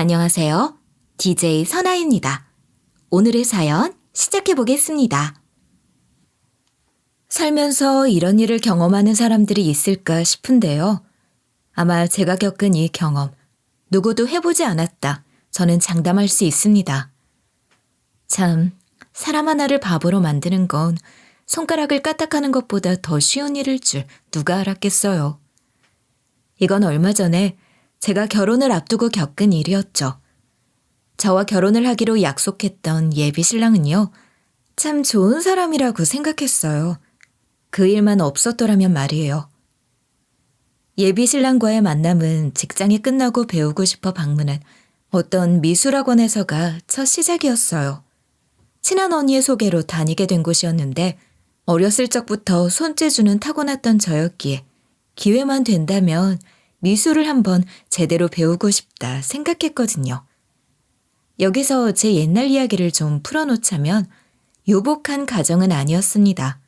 안녕하세요. DJ 선아입니다. 오늘의 사연 시작해 보겠습니다. 살면서 이런 일을 경험하는 사람들이 있을까 싶은데요. 아마 제가 겪은 이 경험, 누구도 해보지 않았다. 저는 장담할 수 있습니다. 참, 사람 하나를 바보로 만드는 건 손가락을 까딱하는 것보다 더 쉬운 일일 줄 누가 알았겠어요. 이건 얼마 전에 제가 결혼을 앞두고 겪은 일이었죠. 저와 결혼을 하기로 약속했던 예비 신랑은요, 참 좋은 사람이라고 생각했어요. 그 일만 없었더라면 말이에요. 예비 신랑과의 만남은 직장이 끝나고 배우고 싶어 방문한 어떤 미술학원에서가 첫 시작이었어요. 친한 언니의 소개로 다니게 된 곳이었는데 어렸을 적부터 손재주는 타고났던 저였기에 기회만 된다면 미술을 한번 제대로 배우고 싶다 생각했거든요. 여기서 제 옛날 이야기를 좀 풀어놓자면 유복한 가정은 아니었습니다.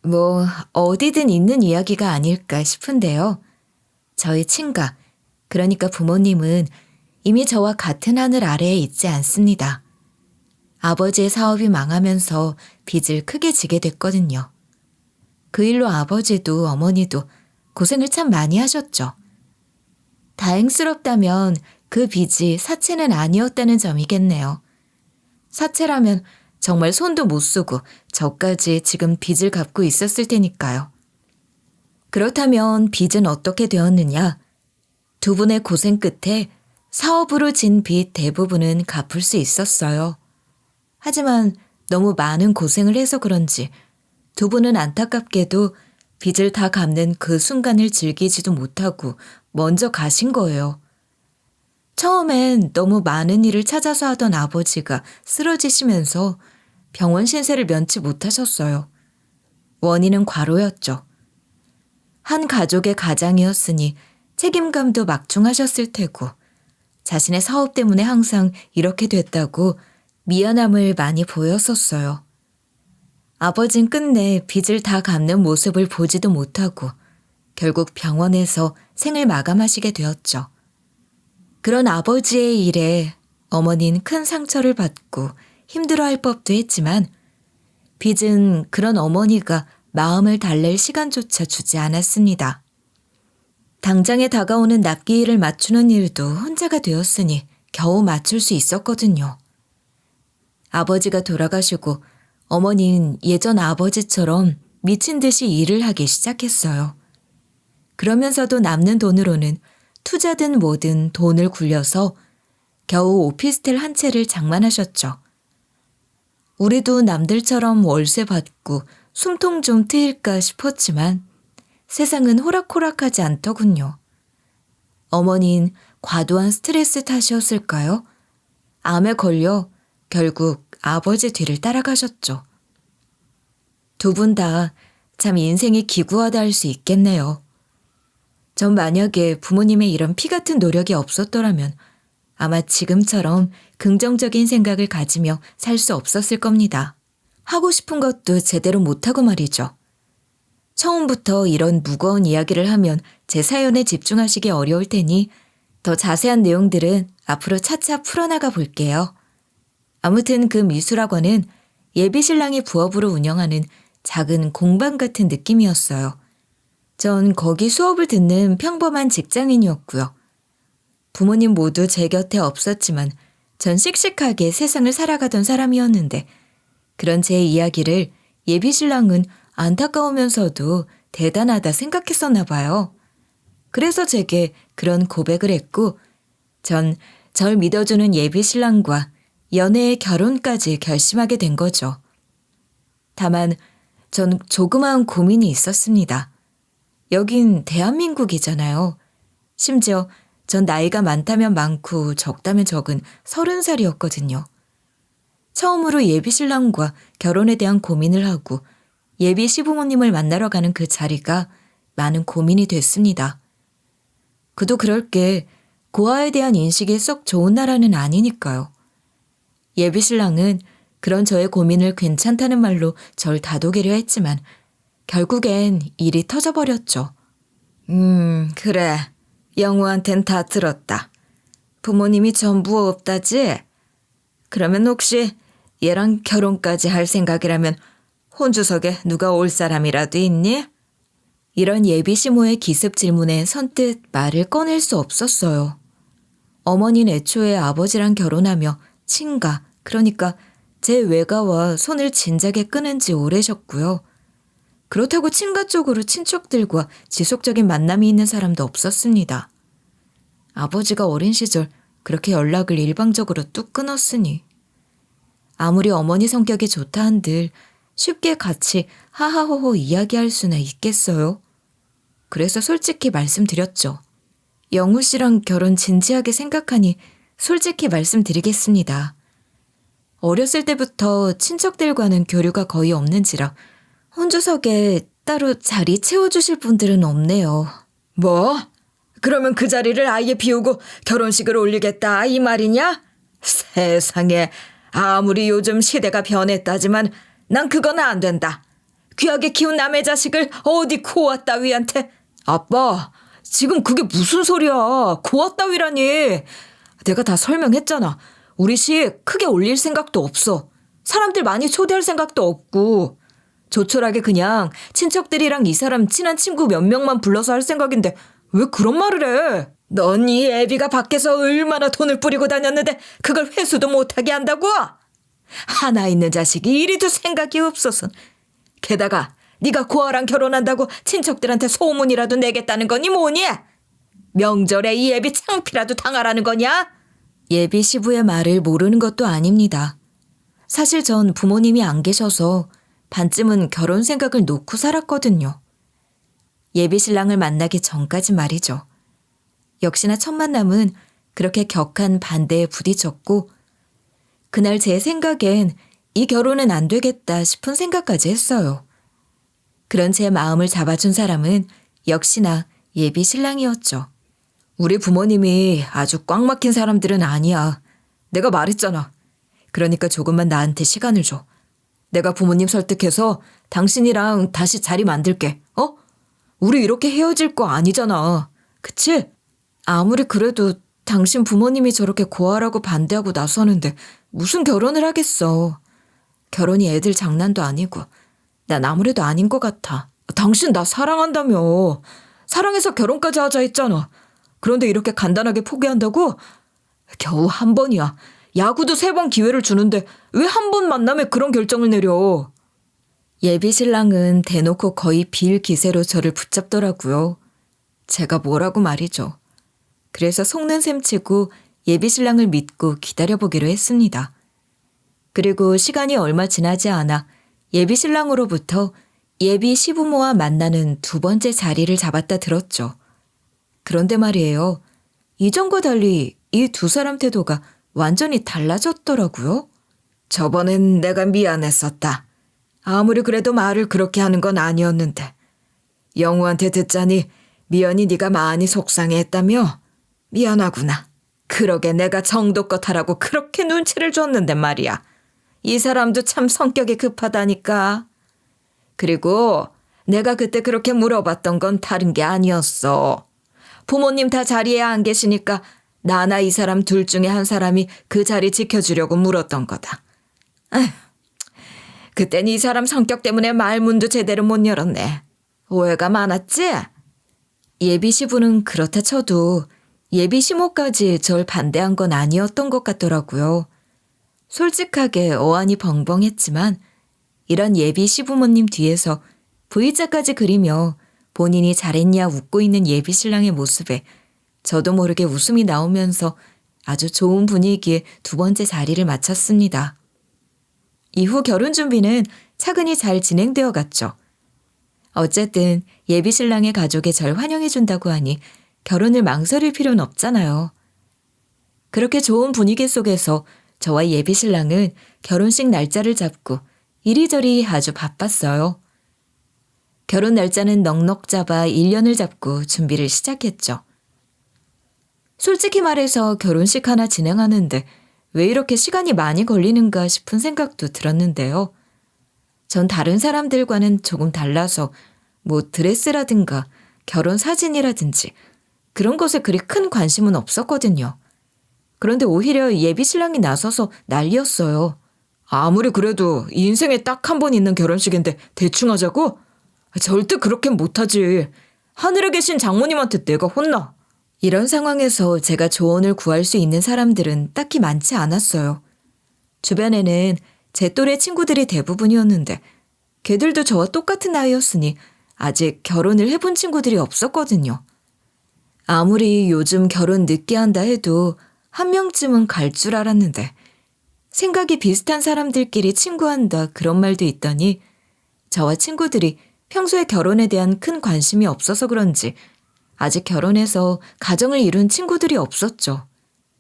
뭐 어디든 있는 이야기가 아닐까 싶은데요. 저희 친가, 그러니까 부모님은 이미 저와 같은 하늘 아래에 있지 않습니다. 아버지의 사업이 망하면서 빚을 크게 지게 됐거든요. 그 일로 아버지도 어머니도 고생을 참 많이 하셨죠. 다행스럽다면 그 빚이 사채는 아니었다는 점이겠네요. 사채라면 정말 손도 못 쓰고 저까지 지금 빚을 갚고 있었을 테니까요. 그렇다면 빚은 어떻게 되었느냐? 두 분의 고생 끝에 사업으로 진 빚 대부분은 갚을 수 있었어요. 하지만 너무 많은 고생을 해서 그런지 두 분은 안타깝게도 빚을 다 갚는 그 순간을 즐기지도 못하고 먼저 가신 거예요. 처음엔 너무 많은 일을 찾아서 하던 아버지가 쓰러지시면서 병원 신세를 면치 못하셨어요. 원인은 과로였죠. 한 가족의 가장이었으니 책임감도 막중하셨을 테고 자신의 사업 때문에 항상 이렇게 됐다고 미안함을 많이 보였었어요. 아버진 끝내 빚을 다 갚는 모습을 보지도 못하고 결국 병원에서 생을 마감하시게 되었죠. 그런 아버지의 일에 어머니는 큰 상처를 받고 힘들어할 법도 했지만 빚은 그런 어머니가 마음을 달랠 시간조차 주지 않았습니다. 당장에 다가오는 납기일을 맞추는 일도 혼자가 되었으니 겨우 맞출 수 있었거든요. 아버지가 돌아가시고 어머니는 예전 아버지처럼 미친 듯이 일을 하기 시작했어요. 그러면서도 남는 돈으로는 투자든 뭐든 돈을 굴려서 겨우 오피스텔 한 채를 장만하셨죠. 우리도 남들처럼 월세 받고 숨통 좀 트일까 싶었지만 세상은 호락호락하지 않더군요. 어머니는 과도한 스트레스 탓이었을까요? 암에 걸려 결국 아버지 뒤를 따라가셨죠. 두 분 다 참 인생이 기구하다 할 수 있겠네요. 전 만약에 부모님의 이런 피 같은 노력이 없었더라면 아마 지금처럼 긍정적인 생각을 가지며 살 수 없었을 겁니다. 하고 싶은 것도 제대로 못하고 말이죠. 처음부터 이런 무거운 이야기를 하면 제 사연에 집중하시기 어려울 테니 더 자세한 내용들은 앞으로 차차 풀어나가 볼게요. 아무튼 그 미술학원은 예비 신랑이 부업으로 운영하는 작은 공방 같은 느낌이었어요. 전 거기 수업을 듣는 평범한 직장인이었고요. 부모님 모두 제 곁에 없었지만 전 씩씩하게 세상을 살아가던 사람이었는데 그런 제 이야기를 예비 신랑은 안타까우면서도 대단하다 생각했었나 봐요. 그래서 제게 그런 고백을 했고 전 절 믿어주는 예비 신랑과 연애의 결혼까지 결심하게 된 거죠. 다만 전 조그마한 고민이 있었습니다. 여긴 대한민국이잖아요. 심지어 전 나이가 많다면 많고 적다면 적은 30살이었거든요. 처음으로 예비 신랑과 결혼에 대한 고민을 하고 예비 시부모님을 만나러 가는 그 자리가 많은 고민이 됐습니다. 그도 그럴 게 고아에 대한 인식이 썩 좋은 나라는 아니니까요. 예비 신랑은 그런 저의 고민을 괜찮다는 말로 절 다독이려 했지만 결국엔 일이 터져버렸죠. 그래. 영우한텐 다 들었다. 부모님이 전부 없다지? 그러면 혹시 얘랑 결혼까지 할 생각이라면 혼주석에 누가 올 사람이라도 있니? 이런 예비 시모의 기습 질문에 선뜻 말을 꺼낼 수 없었어요. 어머니는 애초에 아버지랑 결혼하며 친가, 그러니까 제 외가와 손을 진작에 끊은 지 오래셨고요. 그렇다고 친가 쪽으로 친척들과 지속적인 만남이 있는 사람도 없었습니다. 아버지가 어린 시절 그렇게 연락을 일방적으로 뚝 끊었으니 아무리 어머니 성격이 좋다 한들 쉽게 같이 하하호호 이야기할 수나 있겠어요? 그래서 솔직히 말씀드렸죠. 영우 씨랑 결혼 진지하게 생각하니 솔직히 말씀드리겠습니다. 어렸을 때부터 친척들과는 교류가 거의 없는지라 혼주석에 따로 자리 채워주실 분들은 없네요. 뭐? 그러면 그 자리를 아예 비우고 결혼식을 올리겠다 이 말이냐? 세상에, 아무리 요즘 시대가 변했다지만 난 그건 안 된다. 귀하게 키운 남의 자식을 어디 고아 따위한테. 아빠, 지금 그게 무슨 소리야. 고아 따위라니. 내가 다 설명했잖아. 우리 시 크게 올릴 생각도 없어. 사람들 많이 초대할 생각도 없고. 조촐하게 그냥 친척들이랑 이 사람 친한 친구 몇 명만 불러서 할 생각인데 왜 그런 말을 해? 넌 이 애비가 밖에서 얼마나 돈을 뿌리고 다녔는데 그걸 회수도 못하게 한다고? 하나 있는 자식이 이리도 생각이 없어서. 게다가 네가 고아랑 결혼한다고 친척들한테 소문이라도 내겠다는 거니 뭐니? 명절에 이 애비 창피라도 당하라는 거냐? 예비 시부의 말을 모르는 것도 아닙니다. 사실 전 부모님이 안 계셔서 반쯤은 결혼 생각을 놓고 살았거든요. 예비 신랑을 만나기 전까지 말이죠. 역시나 첫 만남은 그렇게 격한 반대에 부딪혔고 그날 제 생각엔 이 결혼은 안 되겠다 싶은 생각까지 했어요. 그런 제 마음을 잡아준 사람은 역시나 예비 신랑이었죠. 우리 부모님이 아주 꽉 막힌 사람들은 아니야. 내가 말했잖아. 그러니까 조금만 나한테 시간을 줘. 내가 부모님 설득해서 당신이랑 다시 자리 만들게. 어? 우리 이렇게 헤어질 거 아니잖아. 그치? 아무리 그래도 당신 부모님이 저렇게 고아라고 반대하고 나서는데 무슨 결혼을 하겠어. 결혼이 애들 장난도 아니고 난 아무래도 아닌 것 같아. 당신 나 사랑한다며. 사랑해서 결혼까지 하자 했잖아. 그런데 이렇게 간단하게 포기한다고? 겨우 한 번이야. 야구도 3번 기회를 주는데 왜 한 번 만남에 그런 결정을 내려? 예비 신랑은 대놓고 거의 빌기세로 저를 붙잡더라고요. 제가 뭐라고 말이죠. 그래서 속는 셈 치고 예비 신랑을 믿고 기다려보기로 했습니다. 그리고 시간이 얼마 지나지 않아 예비 신랑으로부터 예비 시부모와 만나는 2번째 자리를 잡았다 들었죠. 그런데 말이에요. 이전과 달리 이 2사람 태도가 완전히 달라졌더라고요. 저번엔 내가 미안했었다. 아무리 그래도 말을 그렇게 하는 건 아니었는데. 영우한테 듣자니 미연이 네가 많이 속상해했다며? 미안하구나. 그러게 내가 정도껏 하라고 그렇게 눈치를 줬는데 말이야. 이 사람도 참 성격이 급하다니까. 그리고 내가 그때 그렇게 물어봤던 건 다른 게 아니었어. 부모님 다 자리에 안 계시니까 나나 이 사람 둘 중에 한 사람이 그 자리 지켜주려고 물었던 거다. 에휴, 그땐 이 사람 성격 때문에 말문도 제대로 못 열었네. 오해가 많았지? 예비 시부는 그렇다 쳐도 예비 시모까지 절 반대한 건 아니었던 것 같더라고요. 솔직하게 어안이 벙벙했지만 이런 예비 시부모님 뒤에서 V자까지 그리며 본인이 잘했냐 웃고 있는 예비 신랑의 모습에 저도 모르게 웃음이 나오면서 아주 좋은 분위기에 2번째 자리를 마쳤습니다. 이후 결혼 준비는 차근히 잘 진행되어 갔죠. 어쨌든 예비 신랑의 가족이 절 환영해 준다고 하니 결혼을 망설일 필요는 없잖아요. 그렇게 좋은 분위기 속에서 저와 예비 신랑은 결혼식 날짜를 잡고 이리저리 아주 바빴어요. 결혼 날짜는 넉넉 잡아 1년을 잡고 준비를 시작했죠. 솔직히 말해서 결혼식 하나 진행하는데 왜 이렇게 시간이 많이 걸리는가 싶은 생각도 들었는데요. 전 다른 사람들과는 조금 달라서 뭐 드레스라든가 결혼 사진이라든지 그런 것에 그리 큰 관심은 없었거든요. 그런데 오히려 예비 신랑이 나서서 난리였어요. 아무리 그래도 인생에 딱 한 번 있는 결혼식인데 대충 하자고? 절대 그렇게는 못하지. 하늘에 계신 장모님한테 내가 혼나. 이런 상황에서 제가 조언을 구할 수 있는 사람들은 딱히 많지 않았어요. 주변에는 제 또래 친구들이 대부분이었는데 걔들도 저와 똑같은 나이였으니 아직 결혼을 해본 친구들이 없었거든요. 아무리 요즘 결혼 늦게 한다 해도 한 명쯤은 갈 줄 알았는데 생각이 비슷한 사람들끼리 친구한다 그런 말도 있더니 저와 친구들이 평소에 결혼에 대한 큰 관심이 없어서 그런지 아직 결혼해서 가정을 이룬 친구들이 없었죠.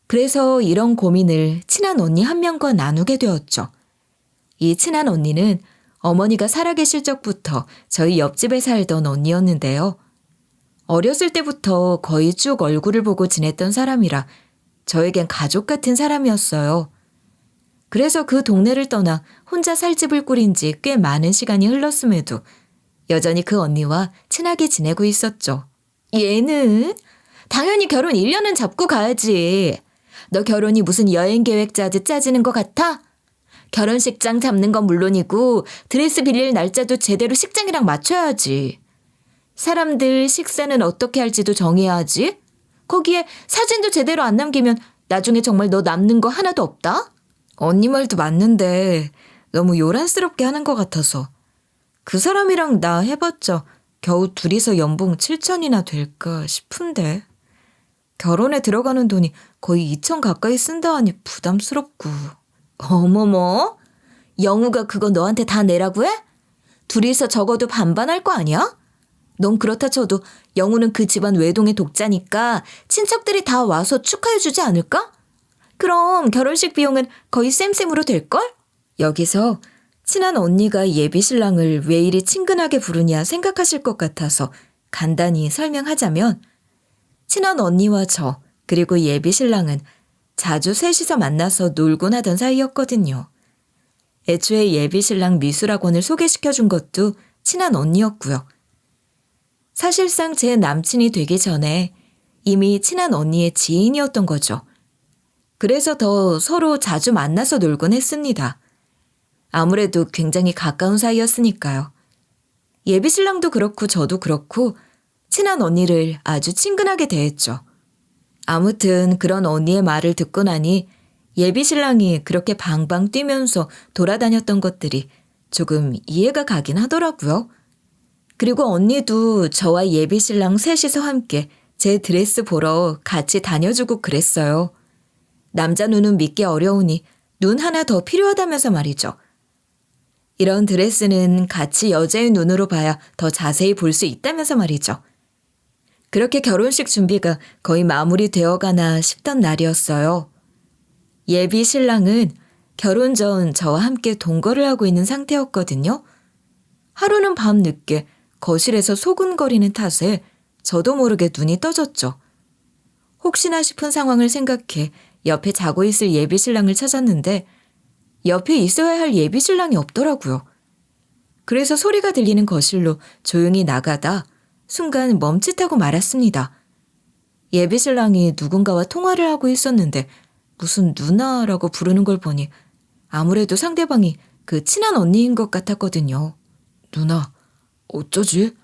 그래서 이런 고민을 친한 언니 한 명과 나누게 되었죠. 이 친한 언니는 어머니가 살아계실 적부터 저희 옆집에 살던 언니였는데요. 어렸을 때부터 거의 쭉 얼굴을 보고 지냈던 사람이라 저에겐 가족 같은 사람이었어요. 그래서 그 동네를 떠나 혼자 살 집을 꾸린 지 꽤 많은 시간이 흘렀음에도 여전히 그 언니와 친하게 지내고 있었죠. 얘는 당연히 결혼 1년은 잡고 가야지. 너 결혼이 무슨 여행 계획 짜듯 짜지는 것 같아? 결혼식장 잡는 건 물론이고 드레스 빌릴 날짜도 제대로 식장이랑 맞춰야지. 사람들 식사는 어떻게 할지도 정해야 하지. 거기에 사진도 제대로 안 남기면 나중에 정말 너 남는 거 하나도 없다? 언니 말도 맞는데 너무 요란스럽게 하는 것 같아서. 그 사람이랑 나 해봤자 겨우 둘이서 연봉 7천이나 될까 싶은데. 결혼에 들어가는 돈이 거의 2천 가까이 쓴다 하니 부담스럽고. 어머머? 영우가 그거 너한테 다 내라고 해? 둘이서 적어도 반반할 거 아니야? 넌 그렇다 쳐도 영우는 그 집안 외동의 독자니까 친척들이 다 와서 축하해주지 않을까? 그럼 결혼식 비용은 거의 쌤쌤으로 될걸? 여기서 친한 언니가 예비 신랑을 왜 이리 친근하게 부르냐 생각하실 것 같아서 간단히 설명하자면 친한 언니와 저 그리고 예비 신랑은 자주 셋이서 만나서 놀곤 하던 사이였거든요. 애초에 예비 신랑 미술학원을 소개시켜준 것도 친한 언니였고요. 사실상 제 남친이 되기 전에 이미 친한 언니의 지인이었던 거죠. 그래서 더 서로 자주 만나서 놀곤 했습니다. 아무래도 굉장히 가까운 사이였으니까요. 예비 신랑도 그렇고 저도 그렇고 친한 언니를 아주 친근하게 대했죠. 아무튼 그런 언니의 말을 듣고 나니 예비 신랑이 그렇게 방방 뛰면서 돌아다녔던 것들이 조금 이해가 가긴 하더라고요. 그리고 언니도 저와 예비 신랑 셋이서 함께 제 드레스 보러 같이 다녀주고 그랬어요. 남자 눈은 믿기 어려우니 눈 하나 더 필요하다면서 말이죠. 이런 드레스는 같이 여자의 눈으로 봐야 더 자세히 볼 수 있다면서 말이죠. 그렇게 결혼식 준비가 거의 마무리되어 가나 싶던 날이었어요. 예비 신랑은 결혼 전 저와 함께 동거를 하고 있는 상태였거든요. 하루는 밤 늦게 거실에서 소근거리는 탓에 저도 모르게 눈이 떠졌죠. 혹시나 싶은 상황을 생각해 옆에 자고 있을 예비 신랑을 찾았는데 옆에 있어야 할 예비 신랑이 없더라고요. 그래서 소리가 들리는 거실로 조용히 나가다 순간 멈칫하고 말았습니다. 예비 신랑이 누군가와 통화를 하고 있었는데 무슨 누나라고 부르는 걸 보니 아무래도 상대방이 그 친한 언니인 것 같았거든요. 누나, 어쩌지?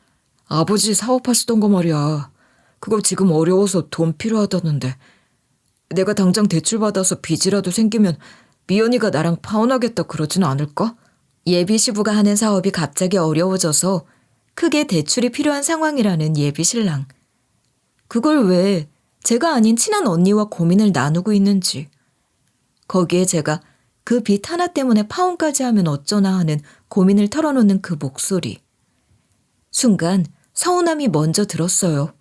아버지 사업하시던 거 말이야. 그거 지금 어려워서 돈 필요하다는데 내가 당장 대출받아서 빚이라도 생기면 미연이가 나랑 파혼하겠다 그러진 않을까? 예비 시부가 하는 사업이 갑자기 어려워져서 크게 대출이 필요한 상황이라는 예비 신랑. 그걸 왜 제가 아닌 친한 언니와 고민을 나누고 있는지. 거기에 제가 그 빚 하나 때문에 파혼까지 하면 어쩌나 하는 고민을 털어놓는 그 목소리. 순간 서운함이 먼저 들었어요.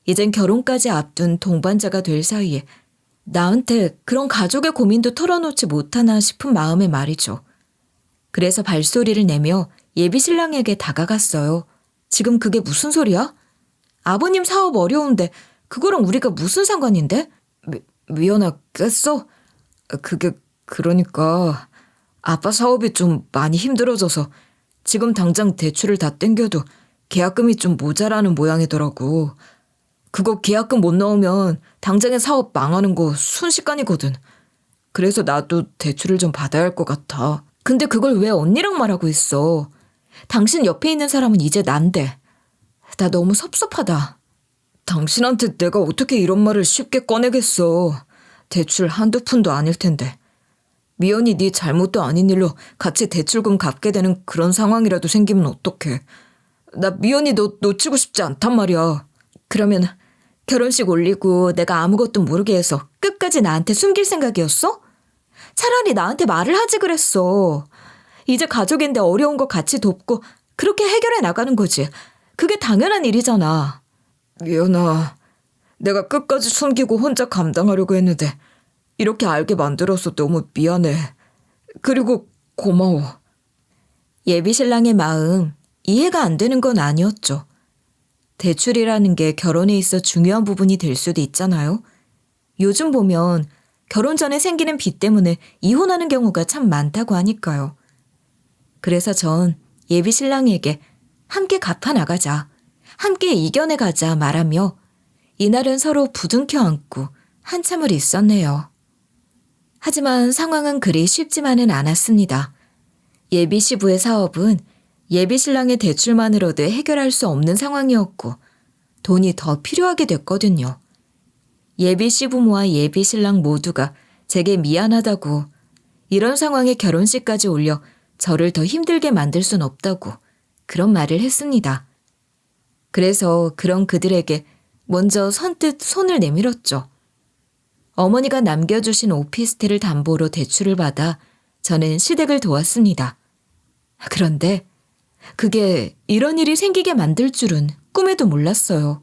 이젠 결혼까지 앞둔 동반자가 될 사이에 나한테 그런 가족의 고민도 털어놓지 못하나 싶은 마음에 말이죠. 그래서 발소리를 내며 예비 신랑에게 다가갔어요. 지금 그게 무슨 소리야? 아버님 사업 어려운데 그거랑 우리가 무슨 상관인데? 미연아, 깼어? 그게 그러니까 아빠 사업이 좀 많이 힘들어져서 지금 당장 대출을 다 땡겨도 계약금이 좀 모자라는 모양이더라고. 그거 계약금 못 넣으면 당장에 사업 망하는 거 순식간이거든. 그래서 나도 대출을 좀 받아야 할 것 같아. 근데 그걸 왜 언니랑 말하고 있어? 당신 옆에 있는 사람은 이제 난데. 나 너무 섭섭하다. 당신한테 내가 어떻게 이런 말을 쉽게 꺼내겠어. 대출 한두 푼도 아닐 텐데. 미연이 네 잘못도 아닌 일로 같이 대출금 갚게 되는 그런 상황이라도 생기면 어떡해. 나 미연이 너 놓치고 싶지 않단 말이야. 그러면 결혼식 올리고 내가 아무것도 모르게 해서 끝까지 나한테 숨길 생각이었어? 차라리 나한테 말을 하지 그랬어. 이제 가족인데 어려운 거 같이 돕고 그렇게 해결해 나가는 거지. 그게 당연한 일이잖아. 미연아, 내가 끝까지 숨기고 혼자 감당하려고 했는데 이렇게 알게 만들어서 너무 미안해. 그리고 고마워. 예비 신랑의 마음 이해가 안 되는 건 아니었죠. 대출이라는 게 결혼에 있어 중요한 부분이 될 수도 있잖아요. 요즘 보면 결혼 전에 생기는 빚 때문에 이혼하는 경우가 참 많다고 하니까요. 그래서 전 예비 신랑에게 함께 갚아나가자, 함께 이겨내가자 말하며 이날은 서로 부둥켜 안고 한참을 있었네요. 하지만 상황은 그리 쉽지만은 않았습니다. 예비 시부의 사업은 예비 신랑의 대출만으로도 해결할 수 없는 상황이었고 돈이 더 필요하게 됐거든요. 예비 시부모와 예비 신랑 모두가 제게 미안하다고 이런 상황에 결혼식까지 올려 저를 더 힘들게 만들 순 없다고 그런 말을 했습니다. 그래서 그런 그들에게 먼저 선뜻 손을 내밀었죠. 어머니가 남겨주신 오피스텔을 담보로 대출을 받아 저는 시댁을 도왔습니다. 그런데 그게 이런 일이 생기게 만들 줄은 꿈에도 몰랐어요.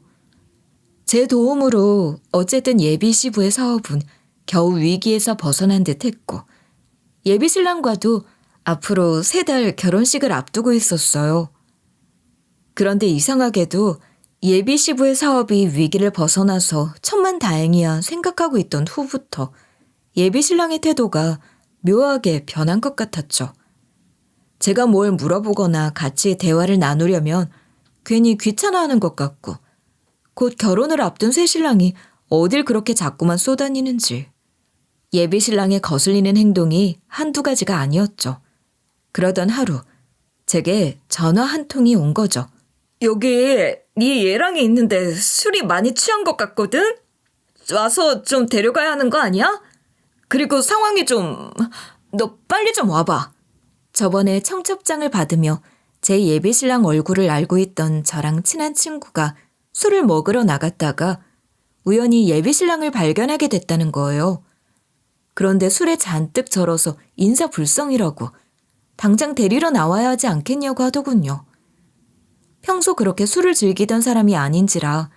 제 도움으로 어쨌든 예비 시부의 사업은 겨우 위기에서 벗어난 듯 했고 예비 신랑과도 앞으로 3달 결혼식을 앞두고 있었어요. 그런데 이상하게도 예비 시부의 사업이 위기를 벗어나서 천만다행이야 생각하고 있던 후부터 예비 신랑의 태도가 묘하게 변한 것 같았죠. 제가 뭘 물어보거나 같이 대화를 나누려면 괜히 귀찮아하는 것 같고 곧 결혼을 앞둔 새 신랑이 어딜 그렇게 자꾸만 쏘다니는지 예비 신랑의 거슬리는 행동이 한두 가지가 아니었죠. 그러던 하루 제게 전화 한 통이 온 거죠. 여기 네 얘랑이 있는데 술이 많이 취한 것 같거든? 와서 좀 데려가야 하는 거 아니야? 그리고 상황이 너 빨리 좀 와봐. 저번에 청첩장을 받으며 제 예비 신랑 얼굴을 알고 있던 저랑 친한 친구가 술을 먹으러 나갔다가 우연히 예비 신랑을 발견하게 됐다는 거예요. 그런데 술에 잔뜩 절어서 인사불성이라고 당장 데리러 나와야 하지 않겠냐고 하더군요. 평소 그렇게 술을 즐기던 사람이 아닌지라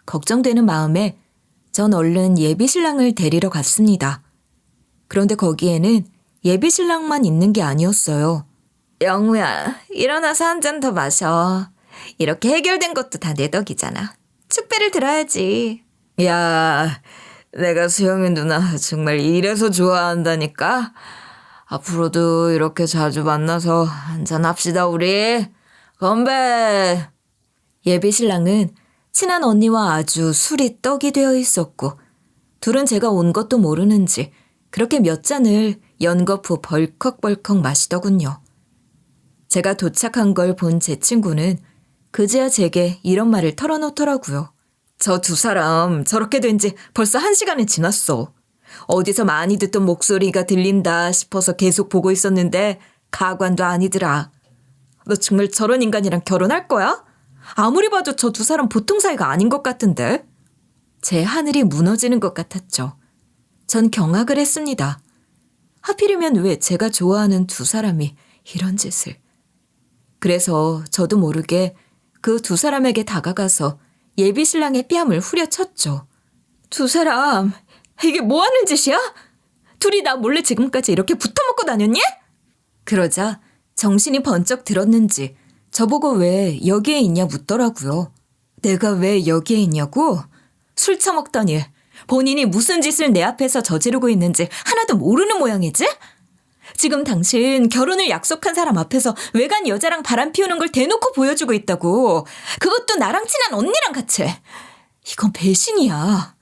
걱정되는 마음에 전 얼른 예비 신랑을 데리러 갔습니다. 그런데 거기에는 예비 신랑만 있는 게 아니었어요. 영우야, 일어나서 한 잔 더 마셔. 이렇게 해결된 것도 다 내 덕이잖아. 축배를 들어야지. 야, 내가 수영이 누나 정말 이래서 좋아한다니까. 앞으로도 이렇게 자주 만나서 한잔 합시다 우리. 건배. 예비 신랑은 친한 언니와 아주 술이 떡이 되어 있었고 둘은 제가 온 것도 모르는지 그렇게 몇 잔을 연거푸 벌컥벌컥 마시더군요. 제가 도착한 걸 본 제 친구는 그제야 제게 이런 말을 털어놓더라고요. 저 두 사람 저렇게 된 지 벌써 1시간이 지났어. 어디서 많이 듣던 목소리가 들린다 싶어서 계속 보고 있었는데 가관도 아니더라. 너 정말 저런 인간이랑 결혼할 거야? 아무리 봐도 저 두 사람 보통 사이가 아닌 것 같은데. 제 하늘이 무너지는 것 같았죠. 전 경악을 했습니다. 하필이면 왜 제가 좋아하는 두 사람이 이런 짓을. 그래서 저도 모르게 그 두 사람에게 다가가서 예비 신랑의 뺨을 후려쳤죠. 두 사람, 이게 뭐 하는 짓이야? 둘이 나 몰래 지금까지 이렇게 붙어먹고 다녔니? 그러자 정신이 번쩍 들었는지 저보고 왜 여기에 있냐 묻더라고요. 내가 왜 여기에 있냐고? 술 처먹더니 본인이 무슨 짓을 내 앞에서 저지르고 있는지 하나도 모르는 모양이지? 지금 당신 결혼을 약속한 사람 앞에서 외간 여자랑 바람 피우는 걸 대놓고 보여주고 있다고. 그것도 나랑 친한 언니랑 같이. 이건 배신이야.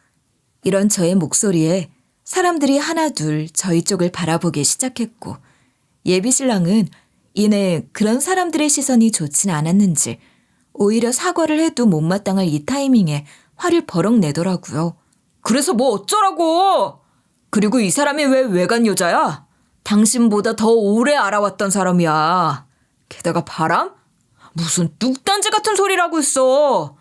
이런 저의 목소리에 사람들이 하나둘 저희 쪽을 바라보기 시작했고 예비신랑은 이내 그런 사람들의 시선이 좋진 않았는지 오히려 사과를 해도 못마땅할 이 타이밍에 화를 버럭 내더라고요. 그래서 뭐 어쩌라고! 그리고 이 사람이 왜 외간 여자야? 당신보다 더 오래 알아왔던 사람이야. 게다가 바람? 무슨 뚝단지 같은 소리라고 있어.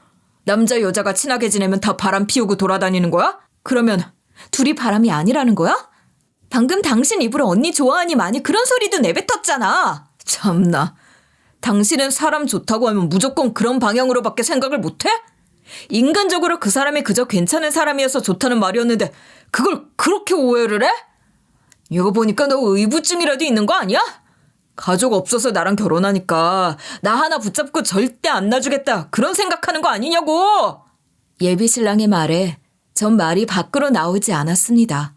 남자 여자가 친하게 지내면 다 바람 피우고 돌아다니는 거야? 그러면 둘이 바람이 아니라는 거야? 방금 당신 입으로 언니 좋아하니 많이 그런 소리도 내뱉었잖아. 참나. 당신은 사람 좋다고 하면 무조건 그런 방향으로밖에 생각을 못해? 인간적으로 그 사람이 그저 괜찮은 사람이어서 좋다는 말이었는데 그걸 그렇게 오해를 해? 이거 보니까 너 의부증이라도 있는 거 아니야? 가족 없어서 나랑 결혼하니까 나 하나 붙잡고 절대 안 놔주겠다 그런 생각하는 거 아니냐고! 예비신랑의 말에 전 말이 밖으로 나오지 않았습니다.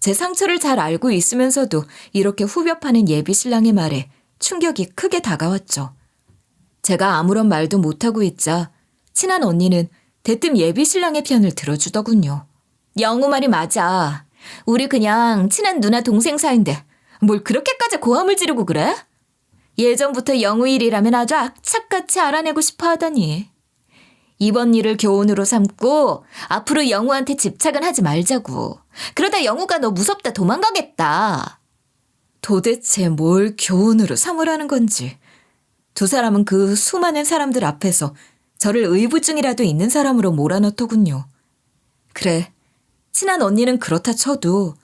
제 상처를 잘 알고 있으면서도 이렇게 후벼 파는 예비신랑의 말에 충격이 크게 다가왔죠. 제가 아무런 말도 못하고 있자 친한 언니는 대뜸 예비신랑의 편을 들어주더군요. 영우 말이 맞아. 우리 그냥 친한 누나 동생 사이인데 뭘 그렇게까지 고함을 지르고 그래? 예전부터 영우 일이라면 아주 악착같이 알아내고 싶어 하더니. 이번 일을 교훈으로 삼고 앞으로 영우한테 집착은 하지 말자고. 그러다 영우가 너 무섭다 도망가겠다. 도대체 뭘 교훈으로 삼으라는 건지. 두 사람은 그 수많은 사람들 앞에서 저를 의부증이라도 있는 사람으로 몰아넣더군요. 그래, 친한 언니는 그렇다 쳐도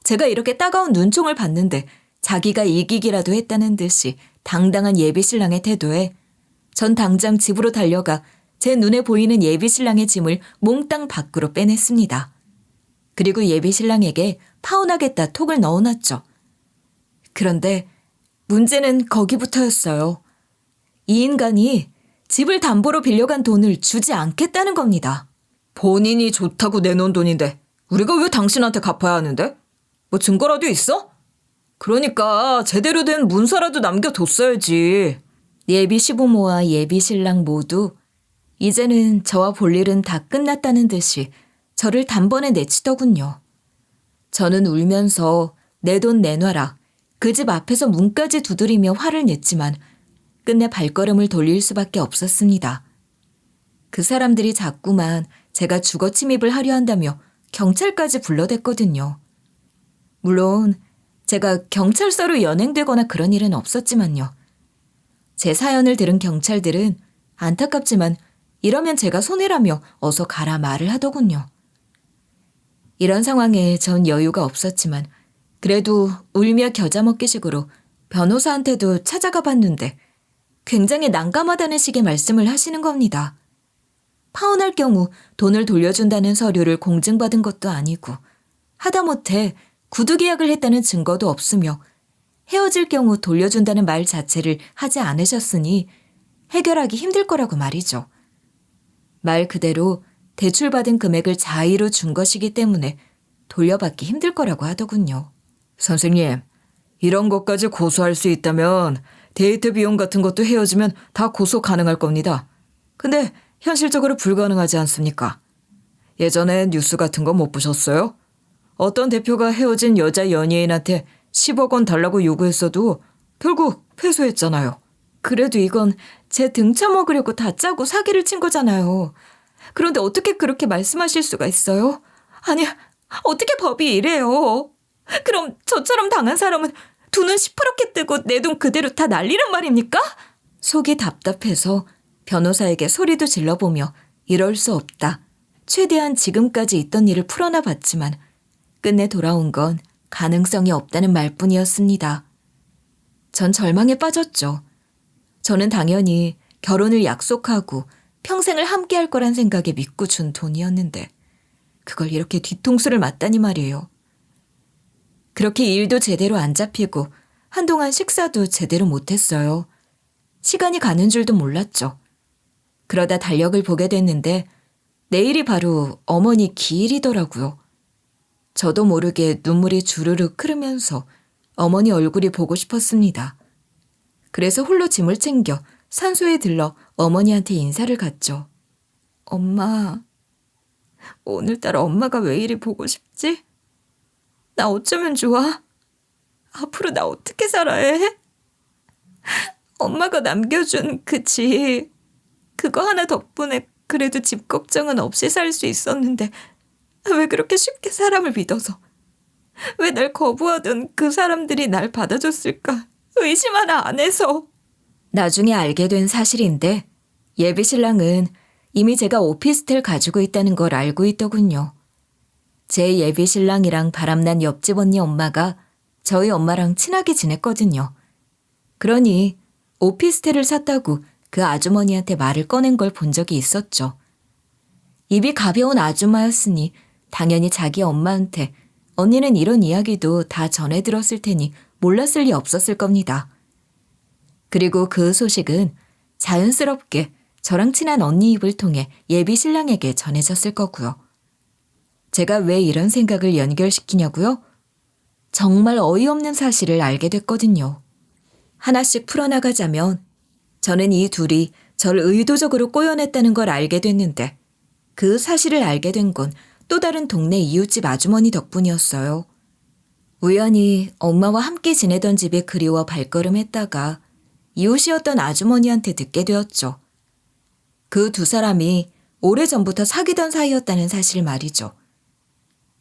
제가 이렇게 따가운 눈총을 받는데 자기가 이기기라도 했다는 듯이 당당한 예비신랑의 태도에 전 당장 집으로 달려가 제 눈에 보이는 예비신랑의 짐을 몽땅 밖으로 빼냈습니다. 그리고 예비신랑에게 파혼하겠다 톡을 넣어놨죠. 그런데 문제는 거기부터였어요. 이 인간이 집을 담보로 빌려간 돈을 주지 않겠다는 겁니다. 본인이 좋다고 내놓은 돈인데 우리가 왜 당신한테 갚아야 하는데? 뭐 증거라도 있어? 그러니까 제대로 된 문서라도 남겨뒀어야지. 예비 시부모와 예비 신랑 모두 이제는 저와 볼 일은 다 끝났다는 듯이 저를 단번에 내치더군요. 저는 울면서 내 돈 내놔라. 그 집 앞에서 문까지 두드리며 화를 냈지만 끝내 발걸음을 돌릴 수밖에 없었습니다. 그 사람들이 자꾸만 제가 주거 침입을 하려 한다며 경찰까지 불러댔거든요. 물론 제가 경찰서로 연행되거나 그런 일은 없었지만요. 제 사연을 들은 경찰들은 안타깝지만 이러면 제가 손해라며 어서 가라 말을 하더군요. 이런 상황에 전 여유가 없었지만 그래도 울며 겨자 먹기식으로 변호사한테도 찾아가 봤는데 굉장히 난감하다는 식의 말씀을 하시는 겁니다. 파혼할 경우 돈을 돌려준다는 서류를 공증받은 것도 아니고 하다못해 구두 계약을 했다는 증거도 없으며 헤어질 경우 돌려준다는 말 자체를 하지 않으셨으니 해결하기 힘들 거라고 말이죠. 말 그대로 대출받은 금액을 자의로 준 것이기 때문에 돌려받기 힘들 거라고 하더군요. 선생님, 이런 것까지 고소할 수 있다면 데이트 비용 같은 것도 헤어지면 다 고소 가능할 겁니다. 근데 현실적으로 불가능하지 않습니까? 예전에 뉴스 같은 거 못 보셨어요? 어떤 대표가 헤어진 여자 연예인한테 10억 원 달라고 요구했어도 결국 패소했잖아요. 그래도 이건 제 등쳐 먹으려고 다 짜고 사기를 친 거잖아요. 그런데 어떻게 그렇게 말씀하실 수가 있어요? 아니, 어떻게 법이 이래요? 그럼 저처럼 당한 사람은 두 눈 시퍼렇게 뜨고 내 돈 그대로 다 날리란 말입니까? 속이 답답해서 변호사에게 소리도 질러보며 이럴 수 없다. 최대한 지금까지 있던 일을 풀어나 봤지만 끝내 돌아온 건 가능성이 없다는 말뿐이었습니다. 전 절망에 빠졌죠. 저는 당연히 결혼을 약속하고 평생을 함께할 거란 생각에 믿고 준 돈이었는데 그걸 이렇게 뒤통수를 맞다니 말이에요. 그렇게 일도 제대로 안 잡히고 한동안 식사도 제대로 못했어요. 시간이 가는 줄도 몰랐죠. 그러다 달력을 보게 됐는데 내일이 바로 어머니 기일이더라고요. 저도 모르게 눈물이 주르륵 흐르면서 어머니 얼굴이 보고 싶었습니다. 그래서 홀로 짐을 챙겨 산소에 들러 어머니한테 인사를 갔죠. 엄마, 오늘따라 엄마가 왜 이리 보고 싶지? 나 어쩌면 좋아? 앞으로 나 어떻게 살아야 해? 엄마가 남겨준 그 집, 그거 하나 덕분에 그래도 집 걱정은 없이 살 수 있었는데 왜 그렇게 쉽게 사람을 믿어서, 왜 날 거부하던 그 사람들이 날 받아줬을까 의심 하나 안 해서. 나중에 알게 된 사실인데 예비 신랑은 이미 제가 오피스텔 가지고 있다는 걸 알고 있더군요. 제 예비 신랑이랑 바람난 옆집 언니 엄마가 저희 엄마랑 친하게 지냈거든요. 그러니 오피스텔을 샀다고 그 아주머니한테 말을 꺼낸 걸 본 적이 있었죠. 입이 가벼운 아줌마였으니 당연히 자기 엄마한테 언니는 이런 이야기도 다 전해 들었을 테니 몰랐을 리 없었을 겁니다. 그리고 그 소식은 자연스럽게 저랑 친한 언니 입을 통해 예비 신랑에게 전해졌을 거고요. 제가 왜 이런 생각을 연결시키냐고요? 정말 어이없는 사실을 알게 됐거든요. 하나씩 풀어나가자면 저는 이 둘이 저를 의도적으로 꼬여냈다는 걸 알게 됐는데 그 사실을 알게 된 건 또 다른 동네 이웃집 아주머니 덕분이었어요. 우연히 엄마와 함께 지내던 집에 그리워 발걸음했다가 이웃이었던 아주머니한테 듣게 되었죠. 그 두 사람이 오래전부터 사귀던 사이였다는 사실 말이죠.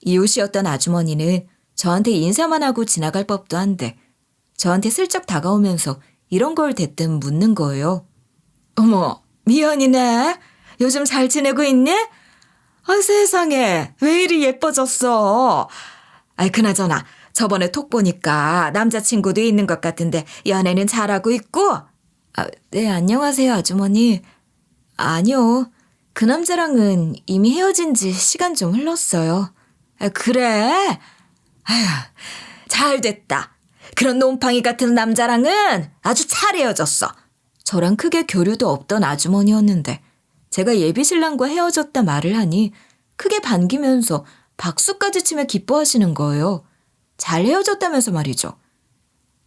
이웃이었던 아주머니는 저한테 인사만 하고 지나갈 법도 한데 저한테 슬쩍 다가오면서 이런 걸 대뜸 묻는 거예요. 어머, 미연이네? 요즘 잘 지내고 있니? 아, 세상에, 왜 이리 예뻐졌어? 아이, 그나저나 저번에 톡 보니까 남자친구도 있는 것 같은데 연애는 잘하고 있고? 아, 네, 안녕하세요, 아주머니. 아니요, 그 남자랑은 이미 헤어진 지 시간 좀 흘렀어요. 아, 그래? 아휴, 잘 됐다. 그런 놈팡이 같은 남자랑은 아주 잘 헤어졌어. 저랑 크게 교류도 없던 아주머니였는데 제가 예비 신랑과 헤어졌다 말을 하니 크게 반기면서 박수까지 치며 기뻐하시는 거예요. 잘 헤어졌다면서 말이죠.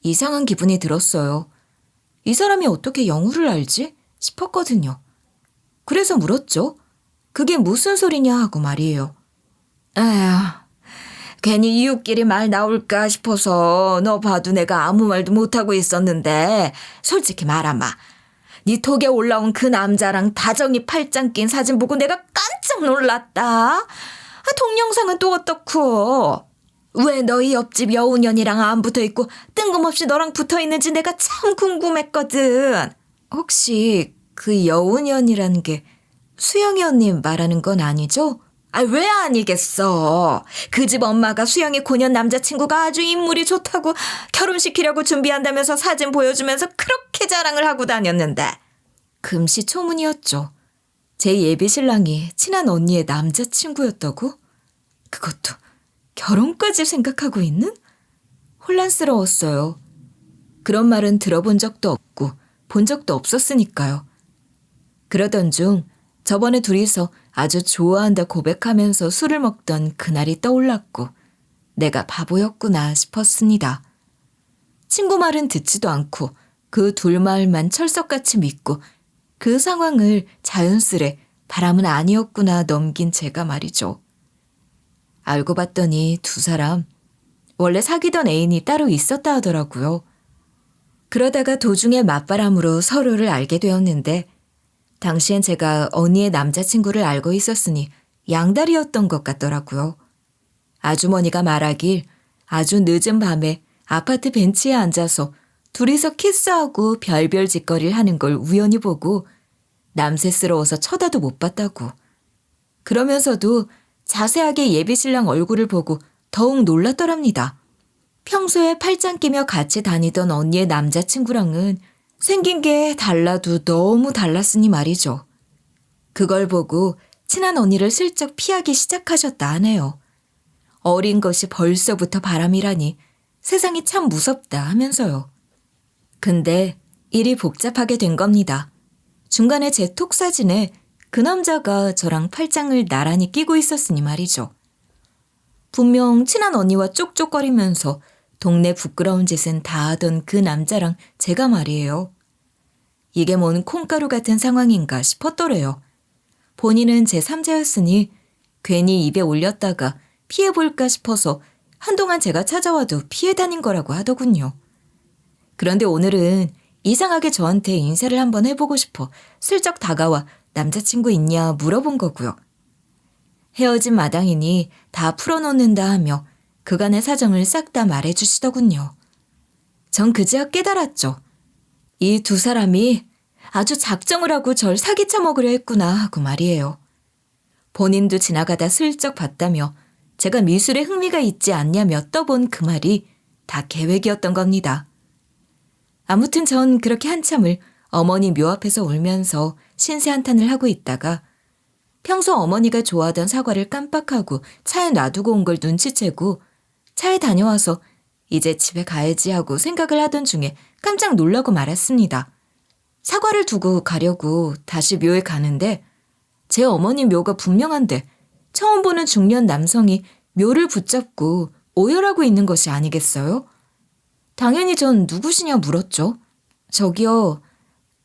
이상한 기분이 들었어요. 이 사람이 어떻게 영우를 알지? 싶었거든요. 그래서 물었죠. 그게 무슨 소리냐 하고 말이에요. 에휴, 괜히 이웃끼리 말 나올까 싶어서 너 봐도 내가 아무 말도 못하고 있었는데 솔직히 말아봐. 네 톡에 올라온 그 남자랑 다정히 팔짱 낀 사진 보고 내가 깜짝 놀랐다. 동영상은 또 어떻고. 왜 너희 옆집 여우년이랑 안 붙어있고 뜬금없이 너랑 붙어있는지 내가 참 궁금했거든. 혹시 그 여우년이라는 게 수영이 언니 말하는 건 아니죠? 아, 왜 아니겠어. 그 집 엄마가 수영이 고년 남자친구가 아주 인물이 좋다고 결혼시키려고 준비한다면서 사진 보여주면서 그렇게 자랑을 하고 다녔는데. 금시초문이었죠. 제 예비 신랑이 친한 언니의 남자친구였다고? 그것도 결혼까지 생각하고 있는? 혼란스러웠어요. 그런 말은 들어본 적도 없고 본 적도 없었으니까요. 그러던 중 저번에 둘이서 아주 좋아한다 고백하면서 술을 먹던 그날이 떠올랐고 내가 바보였구나 싶었습니다. 친구 말은 듣지도 않고 그 둘 말만 철석같이 믿고 그 상황을 자연스레 바람은 아니었구나 넘긴 제가 말이죠. 알고 봤더니 두 사람 원래 사귀던 애인이 따로 있었다 하더라고요. 그러다가 도중에 맞바람으로 서로를 알게 되었는데 당시엔 제가 언니의 남자친구를 알고 있었으니 양다리였던 것 같더라고요. 아주머니가 말하길 아주 늦은 밤에 아파트 벤치에 앉아서 둘이서 키스하고 별별 짓거리를 하는 걸 우연히 보고 남새스러워서 쳐다도 못 봤다고. 그러면서도 자세하게 예비 신랑 얼굴을 보고 더욱 놀랐더랍니다. 평소에 팔짱 끼며 같이 다니던 언니의 남자친구랑은 생긴 게 달라도 너무 달랐으니 말이죠. 그걸 보고 친한 언니를 슬쩍 피하기 시작하셨다 하네요. 어린 것이 벌써부터 바람이라니 세상이 참 무섭다 하면서요. 근데 일이 복잡하게 된 겁니다. 중간에 제 톡 사진에 그 남자가 저랑 팔짱을 나란히 끼고 있었으니 말이죠. 분명 친한 언니와 쪽쪽거리면서 동네 부끄러운 짓은 다 하던 그 남자랑 제가 말이에요. 이게 뭔 콩가루 같은 상황인가 싶었더래요. 본인은 제3자였으니 괜히 입에 올렸다가 피해볼까 싶어서 한동안 제가 찾아와도 피해 다닌 거라고 하더군요. 그런데 오늘은 이상하게 저한테 인사를 한번 해보고 싶어 슬쩍 다가와 남자친구 있냐 물어본 거고요. 헤어진 마당이니 다 풀어놓는다 하며 그간의 사정을 싹 다 말해주시더군요. 전 그제야 깨달았죠. 이 두 사람이 아주 작정을 하고 절 사기쳐 먹으려 했구나 하고 말이에요. 본인도 지나가다 슬쩍 봤다며 제가 미술에 흥미가 있지 않냐며 떠본 그 말이 다 계획이었던 겁니다. 아무튼 전 그렇게 한참을 어머니 묘 앞에서 울면서 신세한탄을 하고 있다가 평소 어머니가 좋아하던 사과를 깜빡하고 차에 놔두고 온 걸 눈치채고 차에 다녀와서 이제 집에 가야지 하고 생각을 하던 중에 깜짝 놀라고 말았습니다. 사과를 두고 가려고 다시 묘에 가는데 제 어머니 묘가 분명한데 처음 보는 중년 남성이 묘를 붙잡고 오열하고 있는 것이 아니겠어요? 당연히 전 누구시냐 물었죠. 저기요,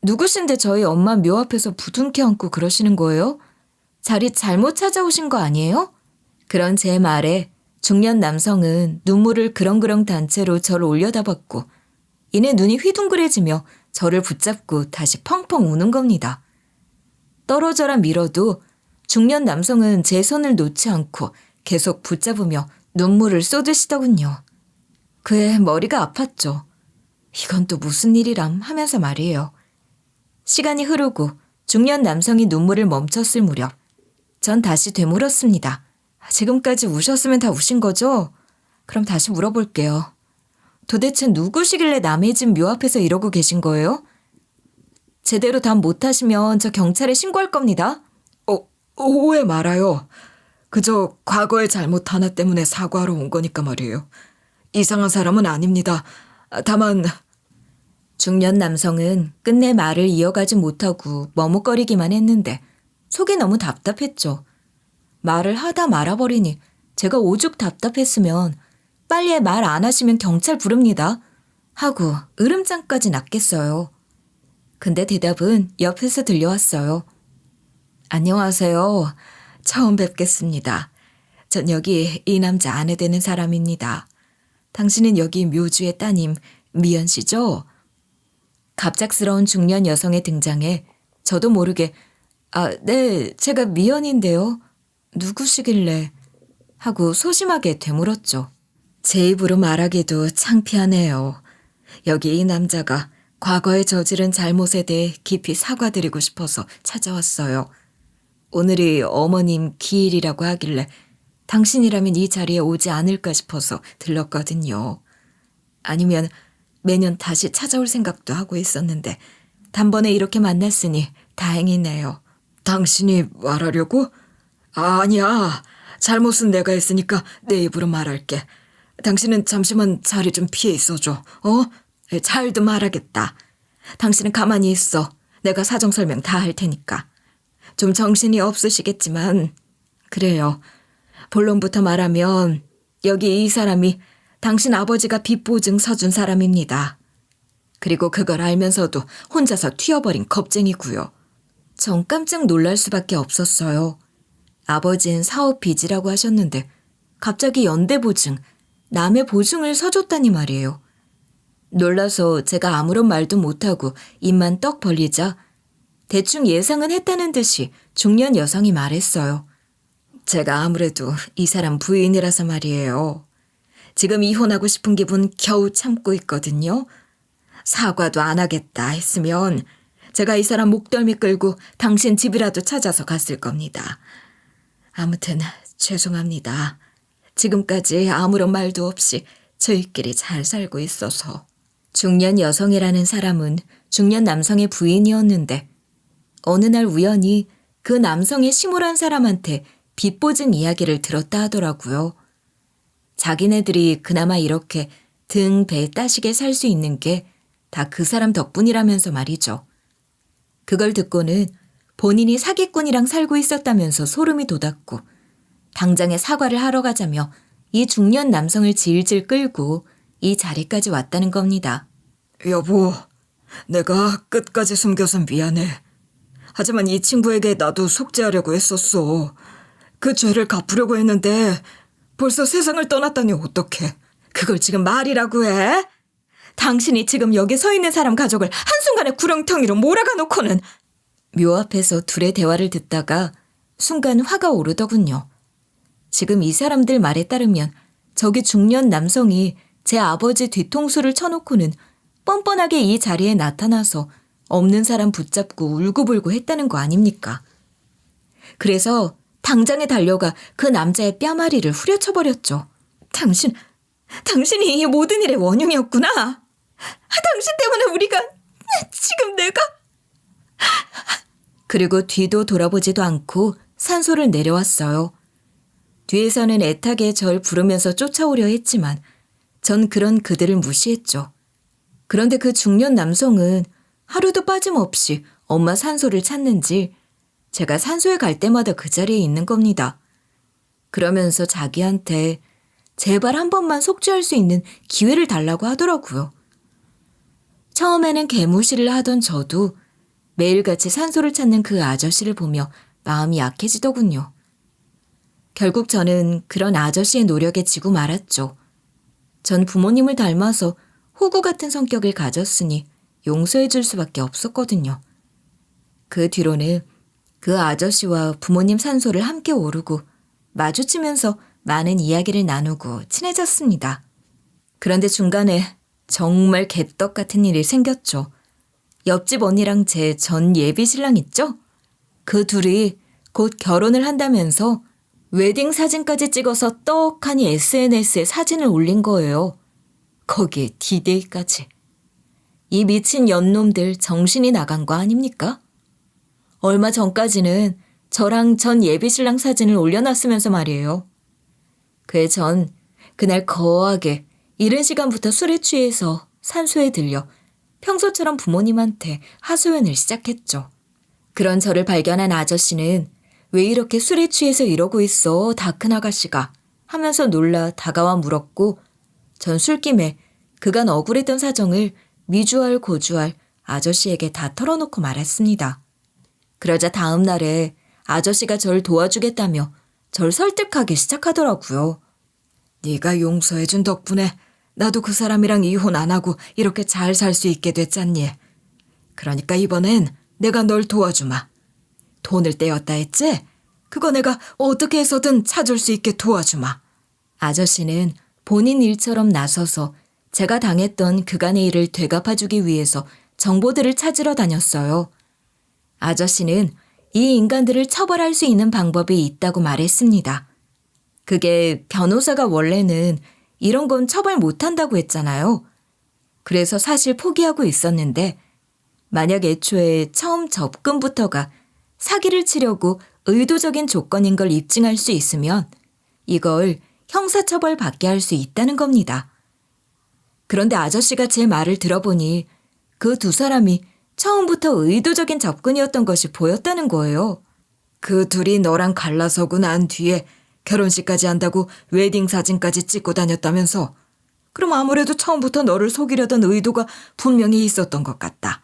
누구신데 저희 엄마 묘 앞에서 부둥켜 안고 그러시는 거예요? 자리 잘못 찾아오신 거 아니에요? 그런 제 말에 중년 남성은 눈물을 그렁그렁 단 채로 저를 올려다봤고 이내 눈이 휘둥그레지며 저를 붙잡고 다시 펑펑 우는 겁니다. 떨어져라 밀어도 중년 남성은 제 손을 놓지 않고 계속 붙잡으며 눈물을 쏟으시더군요. 그의 머리가 아팠죠. 이건 또 무슨 일이람 하면서 말이에요. 시간이 흐르고 중년 남성이 눈물을 멈췄을 무렵 전 다시 되물었습니다. 지금까지 우셨으면 다 우신 거죠? 그럼 다시 물어볼게요. 도대체 누구시길래 남의 집 묘 앞에서 이러고 계신 거예요? 제대로 답 못하시면 저 경찰에 신고할 겁니다. 오해 말아요. 그저 과거의 잘못 하나 때문에 사과하러 온 거니까 말이에요. 이상한 사람은 아닙니다. 다만... 중년 남성은 끝내 말을 이어가지 못하고 머뭇거리기만 했는데 속이 너무 답답했죠. 말을 하다 말아버리니 제가 오죽 답답했으면 빨리 말 안 하시면 경찰 부릅니다 하고 으름장까지 났겠어요. 근데 대답은 옆에서 들려왔어요. 안녕하세요. 처음 뵙겠습니다. 전 여기 이 남자 아내 되는 사람입니다. 당신은 여기 묘주의 따님 미연 씨죠? 갑작스러운 중년 여성의 등장에 저도 모르게 네, 제가 미연인데요. 누구시길래? 하고 소심하게 되물었죠. 제 입으로 말하기도 창피하네요. 여기 이 남자가 과거에 저지른 잘못에 대해 깊이 사과드리고 싶어서 찾아왔어요. 오늘이 어머님 기일이라고 하길래 당신이라면 이 자리에 오지 않을까 싶어서 들렀거든요. 아니면 매년 다시 찾아올 생각도 하고 있었는데 단번에 이렇게 만났으니 다행이네요. 당신이 말하려고? 아니야. 잘못은 내가 했으니까 내 입으로 말할게. 당신은 잠시만 자리 좀 피해 있어줘. 잘도 말하겠다. 당신은 가만히 있어. 내가 사정 설명 다 할 테니까. 좀 정신이 없으시겠지만 그래요. 본론부터 말하면 여기 이 사람이 당신 아버지가 빚보증 서준 사람입니다. 그리고 그걸 알면서도 혼자서 튀어버린 겁쟁이고요. 전 깜짝 놀랄 수밖에 없었어요. 아버지는 사업 빚이라고 하셨는데 갑자기 연대보증, 남의 보증을 서줬다니 말이에요. 놀라서 제가 아무런 말도 못하고 입만 떡 벌리자 대충 예상은 했다는 듯이 중년 여성이 말했어요. 제가 아무래도 이 사람 부인이라서 말이에요. 지금 이혼하고 싶은 기분 겨우 참고 있거든요. 사과도 안 하겠다 했으면 제가 이 사람 목덜미 끌고 당신 집이라도 찾아서 갔을 겁니다. 아무튼 죄송합니다. 지금까지 아무런 말도 없이 저희끼리 잘 살고 있어서. 중년 여성이라는 사람은 중년 남성의 부인이었는데 어느 날 우연히 그 남성의 시몰한 사람한테 빚보증 이야기를 들었다 하더라고요. 자기네들이 그나마 이렇게 등, 배 따시게 살 수 있는 게 다 그 사람 덕분이라면서 말이죠. 그걸 듣고는 본인이 사기꾼이랑 살고 있었다면서 소름이 돋았고 당장에 사과를 하러 가자며 이 중년 남성을 질질 끌고 이 자리까지 왔다는 겁니다. 여보, 내가 끝까지 숨겨서 미안해. 하지만 이 친구에게 나도 속죄하려고 했었어. 그 죄를 갚으려고 했는데 벌써 세상을 떠났다니 어떡해. 그걸 지금 말이라고 해? 당신이 지금 여기 서 있는 사람 가족을 한순간에 구렁텅이로 몰아가 놓고는. 묘 앞에서 둘의 대화를 듣다가 순간 화가 오르더군요. 지금 이 사람들 말에 따르면 저기 중년 남성이 제 아버지 뒤통수를 쳐놓고는 뻔뻔하게 이 자리에 나타나서 없는 사람 붙잡고 울고불고 했다는 거 아닙니까? 그래서 당장에 달려가 그 남자의 뺨아리를 후려쳐버렸죠. 당신이 이 모든 일의 원흉이었구나. 당신 때문에 우리가 지금 내가. 그리고 뒤도 돌아보지도 않고 산소를 내려왔어요. 뒤에서는 애타게 절 부르면서 쫓아오려 했지만 전 그런 그들을 무시했죠. 그런데 그 중년 남성은 하루도 빠짐없이 엄마 산소를 찾는지 제가 산소에 갈 때마다 그 자리에 있는 겁니다. 그러면서 자기한테 제발 한 번만 속죄할 수 있는 기회를 달라고 하더라고요. 처음에는 개무시를 하던 저도 매일같이 산소를 찾는 그 아저씨를 보며 마음이 약해지더군요. 결국 저는 그런 아저씨의 노력에 지고 말았죠. 전 부모님을 닮아서 호구 같은 성격을 가졌으니 용서해 줄 수밖에 없었거든요. 그 뒤로는 그 아저씨와 부모님 산소를 함께 오르고 마주치면서 많은 이야기를 나누고 친해졌습니다. 그런데 중간에 정말 개떡 같은 일이 생겼죠. 옆집 언니랑 제 전 예비 신랑 있죠? 그 둘이 곧 결혼을 한다면서 웨딩 사진까지 찍어서 떡하니 SNS에 사진을 올린 거예요. 거기에 디데이까지. 이 미친 연놈들 정신이 나간 거 아닙니까? 얼마 전까지는 저랑 전 예비신랑 사진을 올려놨으면서 말이에요. 그에 전 그날 거하게 이른 시간부터 술에 취해서 산소에 들려 평소처럼 부모님한테 하소연을 시작했죠. 그런 저를 발견한 아저씨는 왜 이렇게 술에 취해서 이러고 있어, 다 큰 아가씨가 하면서 놀라 다가와 물었고 전 술김에 그간 억울했던 사정을 미주알 고주알 아저씨에게 다 털어놓고 말했습니다. 그러자 다음 날에 아저씨가 절 도와주겠다며 절 설득하기 시작하더라고요. 네가 용서해준 덕분에 나도 그 사람이랑 이혼 안 하고 이렇게 잘 살 수 있게 됐잖니. 그러니까 이번엔 내가 널 도와주마. 돈을 떼었다 했지? 그거 내가 어떻게 해서든 찾을 수 있게 도와주마. 아저씨는 본인 일처럼 나서서 제가 당했던 그간의 일을 되갚아주기 위해서 정보들을 찾으러 다녔어요. 아저씨는 이 인간들을 처벌할 수 있는 방법이 있다고 말했습니다. 그게 변호사가 원래는 이런 건 처벌 못한다고 했잖아요. 그래서 사실 포기하고 있었는데 만약 애초에 처음 접근부터가 사기를 치려고 의도적인 조건인 걸 입증할 수 있으면 이걸 형사처벌 받게 할 수 있다는 겁니다. 그런데 아저씨가 제 말을 들어보니 그 두 사람이 처음부터 의도적인 접근이었던 것이 보였다는 거예요. 그 둘이 너랑 갈라서고 난 뒤에 결혼식까지 한다고 웨딩 사진까지 찍고 다녔다면서. 그럼 아무래도 처음부터 너를 속이려던 의도가 분명히 있었던 것 같다.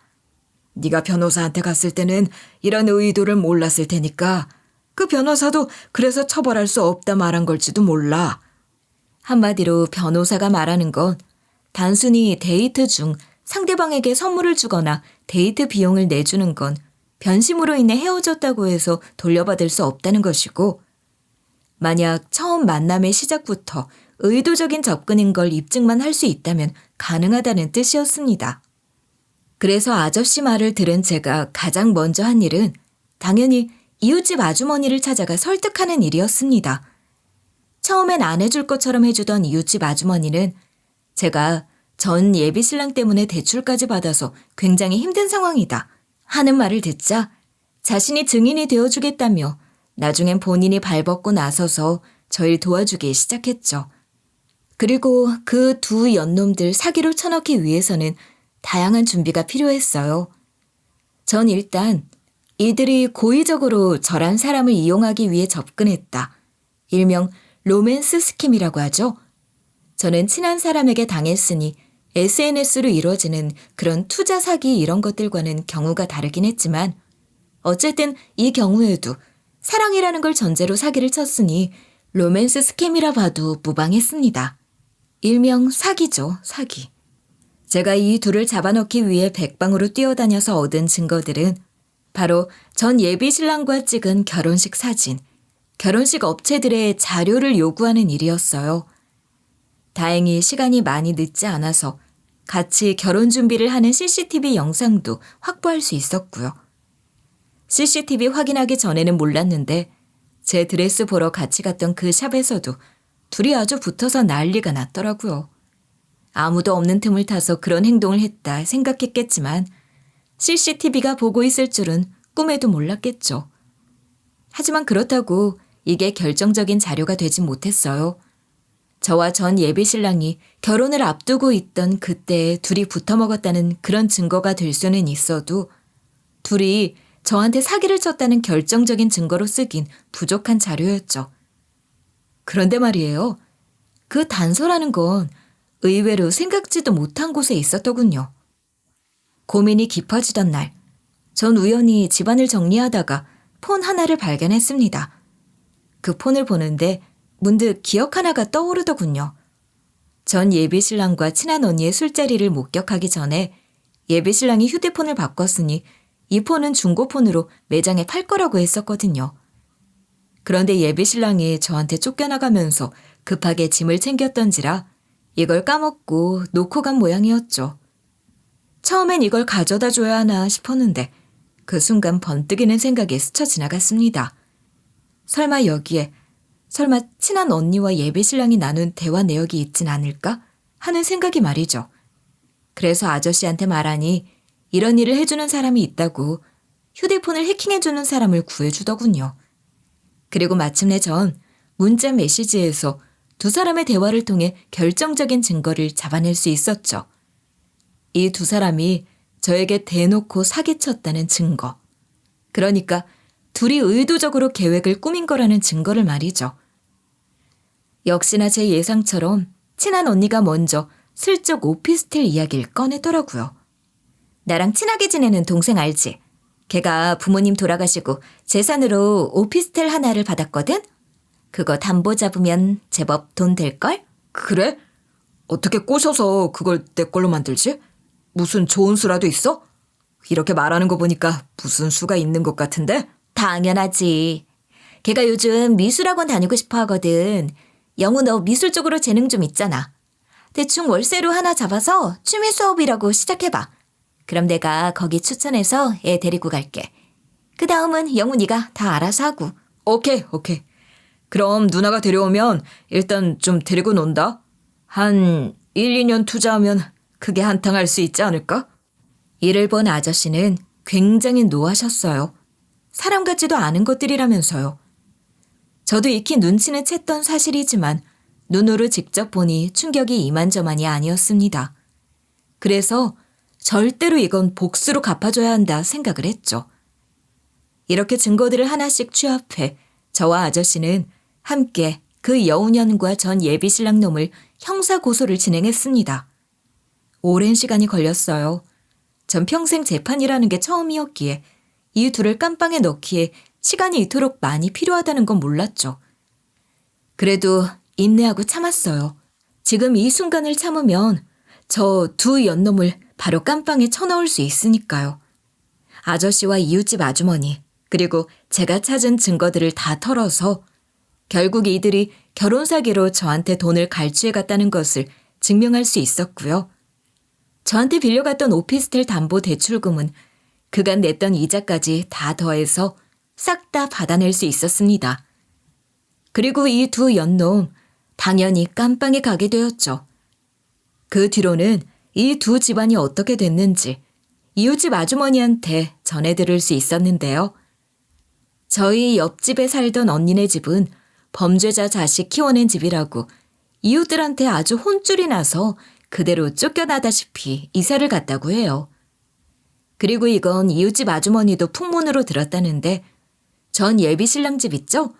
네가 변호사한테 갔을 때는 이런 의도를 몰랐을 테니까 그 변호사도 그래서 처벌할 수 없다 말한 걸지도 몰라. 한마디로 변호사가 말하는 건 단순히 데이트 중 상대방에게 선물을 주거나 데이트 비용을 내주는 건 변심으로 인해 헤어졌다고 해서 돌려받을 수 없다는 것이고 만약 처음 만남의 시작부터 의도적인 접근인 걸 입증만 할 수 있다면 가능하다는 뜻이었습니다. 그래서 아저씨 말을 들은 제가 가장 먼저 한 일은 당연히 이웃집 아주머니를 찾아가 설득하는 일이었습니다. 처음엔 안 해줄 것처럼 해주던 이웃집 아주머니는 제가 전 예비신랑 때문에 대출까지 받아서 굉장히 힘든 상황이다 하는 말을 듣자 자신이 증인이 되어주겠다며 나중엔 본인이 발벗고 나서서 저를 도와주기 시작했죠. 그리고 그 두 연놈들 사기로 쳐넣기 위해서는 다양한 준비가 필요했어요. 전 일단 이들이 고의적으로 저란 사람을 이용하기 위해 접근했다. 일명 로맨스 스킴이라고 하죠. 저는 친한 사람에게 당했으니 SNS로 이루어지는 그런 투자 사기 이런 것들과는 경우가 다르긴 했지만 어쨌든 이 경우에도 사랑이라는 걸 전제로 사기를 쳤으니 로맨스 스캠이라 봐도 무방했습니다. 일명 사기죠, 사기. 제가 이 둘을 잡아넣기 위해 백방으로 뛰어다녀서 얻은 증거들은 바로 전 예비 신랑과 찍은 결혼식 사진, 결혼식 업체들의 자료를 요구하는 일이었어요. 다행히 시간이 많이 늦지 않아서 같이 결혼 준비를 하는 CCTV 영상도 확보할 수 있었고요. CCTV 확인하기 전에는 몰랐는데 제 드레스 보러 같이 갔던 그 샵에서도 둘이 아주 붙어서 난리가 났더라고요. 아무도 없는 틈을 타서 그런 행동을 했다 생각했겠지만 CCTV가 보고 있을 줄은 꿈에도 몰랐겠죠. 하지만 그렇다고 이게 결정적인 자료가 되진 못했어요. 저와 전 예비 신랑이 결혼을 앞두고 있던 그때에 둘이 붙어먹었다는 그런 증거가 될 수는 있어도 둘이 저한테 사기를 쳤다는 결정적인 증거로 쓰긴 부족한 자료였죠. 그런데 말이에요. 그 단서라는 건 의외로 생각지도 못한 곳에 있었더군요. 고민이 깊어지던 날, 전 우연히 집안을 정리하다가 폰 하나를 발견했습니다. 그 폰을 보는데 문득 기억 하나가 떠오르더군요. 전 예비 신랑과 친한 언니의 술자리를 목격하기 전에 예비 신랑이 휴대폰을 바꿨으니 이 폰은 중고폰으로 매장에 팔 거라고 했었거든요. 그런데 예비 신랑이 저한테 쫓겨나가면서 급하게 짐을 챙겼던지라 이걸 까먹고 놓고 간 모양이었죠. 처음엔 이걸 가져다 줘야 하나 싶었는데 그 순간 번뜩이는 생각이 스쳐 지나갔습니다. 설마 여기에 설마 친한 언니와 예비 신랑이 나눈 대화 내역이 있진 않을까 하는 생각이 말이죠. 그래서 아저씨한테 말하니 이런 일을 해주는 사람이 있다고 휴대폰을 해킹해주는 사람을 구해주더군요. 그리고 마침내 전 문자 메시지에서 두 사람의 대화를 통해 결정적인 증거를 잡아낼 수 있었죠. 이 두 사람이 저에게 대놓고 사기쳤다는 증거. 그러니까 둘이 의도적으로 계획을 꾸민 거라는 증거를 말이죠. 역시나 제 예상처럼 친한 언니가 먼저 슬쩍 오피스텔 이야기를 꺼내더라고요. 나랑 친하게 지내는 동생 알지? 걔가 부모님 돌아가시고 재산으로 오피스텔 하나를 받았거든? 그거 담보 잡으면 제법 돈 될걸? 그래? 어떻게 꼬셔서 그걸 내 걸로 만들지? 무슨 좋은 수라도 있어? 이렇게 말하는 거 보니까 무슨 수가 있는 것 같은데? 당연하지. 걔가 요즘 미술학원 다니고 싶어 하거든. 영우 너 미술 쪽으로 재능 좀 있잖아. 대충 월세로 하나 잡아서 취미 수업이라고 시작해봐. 그럼 내가 거기 추천해서 애 데리고 갈게. 그 다음은 영우 네가 다 알아서 하고. 오케이. 그럼 누나가 데려오면 일단 좀 데리고 논다. 한 1, 2년 투자하면 그게 한탕할 수 있지 않을까? 이를 본 아저씨는 굉장히 노하셨어요. 사람 같지도 않은 것들이라면서요. 저도 익히 눈치는 챘던 사실이지만 눈으로 직접 보니 충격이 이만저만이 아니었습니다. 그래서 절대로 이건 복수로 갚아줘야 한다 생각을 했죠. 이렇게 증거들을 하나씩 취합해 저와 아저씨는 함께 그 여우년과 전 예비 신랑 놈을 형사 고소를 진행했습니다. 오랜 시간이 걸렸어요. 전 평생 재판이라는 게 처음이었기에 이 둘을 깜빵에 넣기에 시간이 이토록 많이 필요하다는 건 몰랐죠. 그래도 인내하고 참았어요. 지금 이 순간을 참으면 저 두 연놈을 바로 깜빵에 쳐넣을 수 있으니까요. 아저씨와 이웃집 아주머니 그리고 제가 찾은 증거들을 다 털어서 결국 이들이 결혼 사기로 저한테 돈을 갈취해 갔다는 것을 증명할 수 있었고요. 저한테 빌려갔던 오피스텔 담보 대출금은 그간 냈던 이자까지 다 더해서 싹 다 받아낼 수 있었습니다. 그리고 이 두 연놈 당연히 깜빵에 가게 되었죠. 그 뒤로는 이 두 집안이 어떻게 됐는지 이웃집 아주머니한테 전해들을 수 있었는데요. 저희 옆집에 살던 언니네 집은 범죄자 자식 키워낸 집이라고 이웃들한테 아주 혼쭐이 나서 그대로 쫓겨나다시피 이사를 갔다고 해요. 그리고 이건 이웃집 아주머니도 풍문으로 들었다는데 전 예비 신랑 집 있죠?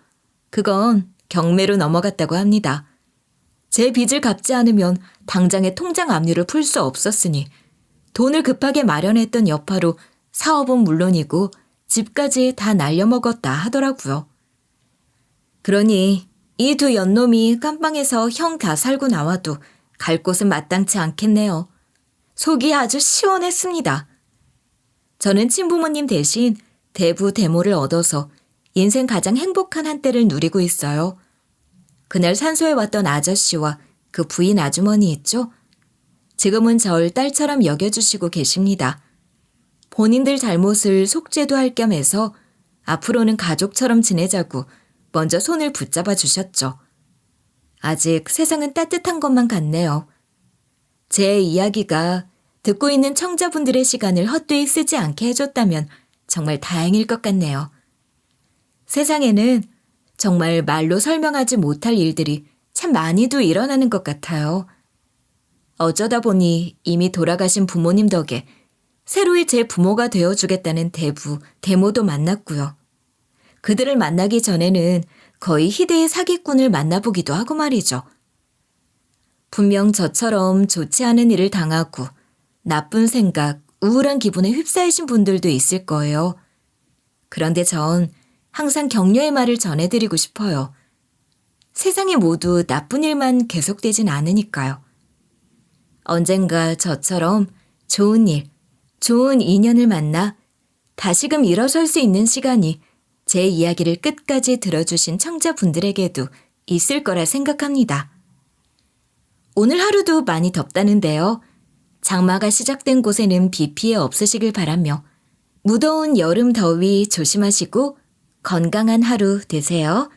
그건 경매로 넘어갔다고 합니다. 제 빚을 갚지 않으면 당장에 통장 압류를 풀 수 없었으니 돈을 급하게 마련했던 여파로 사업은 물론이고 집까지 다 날려먹었다 하더라고요. 그러니 이 두 연놈이 깜빵에서 형 다 살고 나와도 갈 곳은 마땅치 않겠네요. 속이 아주 시원했습니다. 저는 친부모님 대신 대부 대모를 얻어서 인생 가장 행복한 한때를 누리고 있어요. 그날 산소에 왔던 아저씨와 그 부인 아주머니 있죠? 지금은 절 딸처럼 여겨주시고 계십니다. 본인들 잘못을 속죄도 할 겸 해서 앞으로는 가족처럼 지내자고 먼저 손을 붙잡아 주셨죠. 아직 세상은 따뜻한 것만 같네요. 제 이야기가 듣고 있는 청자분들의 시간을 헛되이 쓰지 않게 해줬다면 정말 다행일 것 같네요. 세상에는 정말 말로 설명하지 못할 일들이 참 많이도 일어나는 것 같아요. 어쩌다 보니 이미 돌아가신 부모님 덕에 새로이 제 부모가 되어주겠다는 대부, 대모도 만났고요. 그들을 만나기 전에는 거의 희대의 사기꾼을 만나보기도 하고 말이죠. 분명 저처럼 좋지 않은 일을 당하고 나쁜 생각, 우울한 기분에 휩싸이신 분들도 있을 거예요. 그런데 전 항상 격려의 말을 전해드리고 싶어요. 세상에 모두 나쁜 일만 계속되진 않으니까요. 언젠가 저처럼 좋은 일, 좋은 인연을 만나 다시금 일어설 수 있는 시간이 제 이야기를 끝까지 들어주신 청자분들에게도 있을 거라 생각합니다. 오늘 하루도 많이 덥다는데요. 장마가 시작된 곳에는 비 피해 없으시길 바라며 무더운 여름 더위 조심하시고 건강한 하루 되세요.